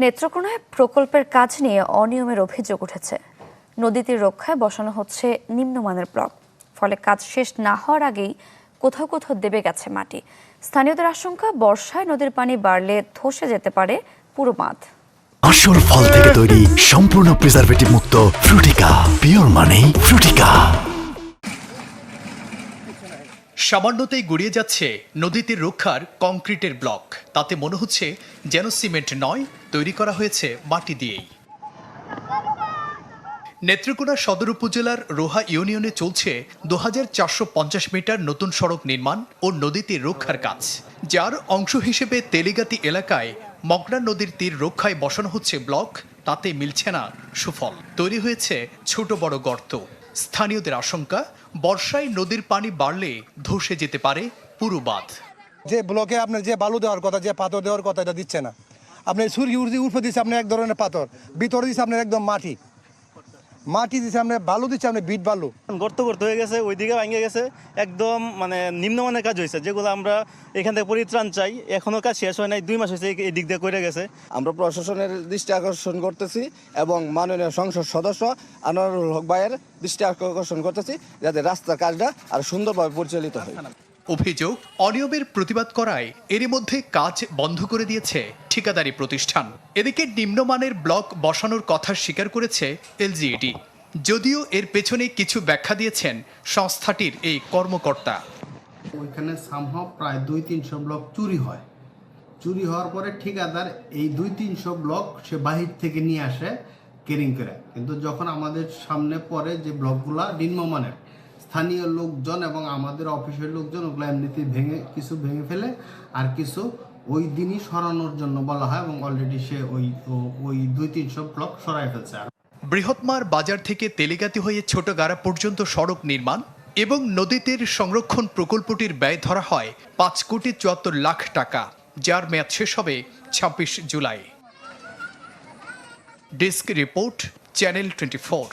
নেত্রকোনায় প্রকল্পের কাজ নিয়ে অনিয়মের অভিযোগ উঠেছে। নদীতীর রক্ষায় বসানো হচ্ছে নিম্নমানের ব্লক, ফলে কাজ শেষ না হওয়ার আগেই কোথাও কোথাও দেবে গেছে মাটি। স্থানীয়দের আশঙ্কা, বর্ষায় নদীর পানি বাড়লে ধসে যেতে পারে পুরো বাঁধ। আসল ফল থেকে তৈরি, সম্পূর্ণ প্রিজারভেটিভ মুক্ত ফ্রুটিকা, পিওর মানে ফ্রুটিকা। সামান্যতেই গড়িয়ে যাচ্ছে নদীতীর রক্ষার কংক্রিটের ব্লক। তাতে মনে হচ্ছে যেন সিমেন্ট নয়, তৈরি করা হয়েছে মাটি দিয়েই। নেত্রকোনা সদর উপজেলার রোহা ইউনিয়নে চলছে 2450 মিটার নতুন সড়ক নির্মাণ ও নদীতীর রক্ষার কাজ, যার অংশ হিসেবে তেলিগাতি এলাকায় মগনা নদীর তীর রক্ষায় বসানো হচ্ছে ব্লক। তাতে মিলছে না সুফল, তৈরি হয়েছে ছোট বড় গর্ত। স্থানীয়দের আশঙ্কা, বর্ষায় নদীর পানি বাড়লে ধসে যেতে পারে পুরো বাঁধ। যে ব্লকে আপনার যে বালু দেওয়ার কথা, যে পাথর দেওয়ার কথা, এটা দিচ্ছে না। আপনি সূর্য উঠে দিচ্ছে আপনার এক ধরনের পাথর, ভিতরে দিচ্ছে আপনার একদম মাটি দিচ্ছে, আপনার বালু দিচ্ছে, আপনার বিট বালু। গর্ত হয়ে গেছে, ওইদিকে ভেঙে গেছে, একদম মানে নিম্নমানের কাজ হয়েছে, যেগুলো আমরা এখান থেকে পরিত্রাণ চাই। এখনো কাজ শেষ হয় নাই, 2 মাস হয়েছে এই দিক দিয়ে করে গেছে। আমরা প্রশাসনের দৃষ্টি আকর্ষণ করতেছি এবং মাননীয় সংসদ সদস্য আনোয়ারুল হক ভাইয়ের দৃষ্টি আকর্ষণ করতেছি, যাতে রাস্তার কাজটা আর সুন্দরভাবে পরিচালিত হয়। অভিযোগ, অনিয়মের প্রতিবাদ করায় এরই মধ্যে কাজ বন্ধ করে দিয়েছে ঠিকাদারি প্রতিষ্ঠান। এদিকে নিম্নমানের ব্লক বসানোর কথা স্বীকার করেছে এলজিইডি, যদিও এর পেছনে কিছু ব্যাখ্যা দিয়েছেন সংস্থাটির এই কর্মকর্তা। ওইখানে সামহাও প্রায় 200-300 ব্লক চুরি হয়। চুরি হওয়ার পরে ঠিকাদার এই 200-300 ব্লক সে বাহির থেকে নিয়ে আসে কেরিং করে, কিন্তু যখন আমাদের সামনে পড়ে যে ব্লকগুলা নিম্নমানের, স্থানীয় লোকজন এবং আমাদের অফিসের লোকজন ওগুলো এমনিতেই কিছু ভেঙে ফেলে, আর কিছু ওই দিনই সরানোর জন্য বলা হয় এবং অলরেডি সে ওই 200-300 ব্লক সরাই ফেলছে। বৃহত্তমার বাজার থেকে তেলিগাতি হয়ে ছোটগাড়া পর্যন্ত সড়ক নির্মাণ এবং নদীতীর সংরক্ষণ প্রকল্পটির ব্যয় ধরা হয় 5,74,00,000 টাকা, যার মেয়াদ শেষ হবে 26 জুলাই। Desk report, channel 24।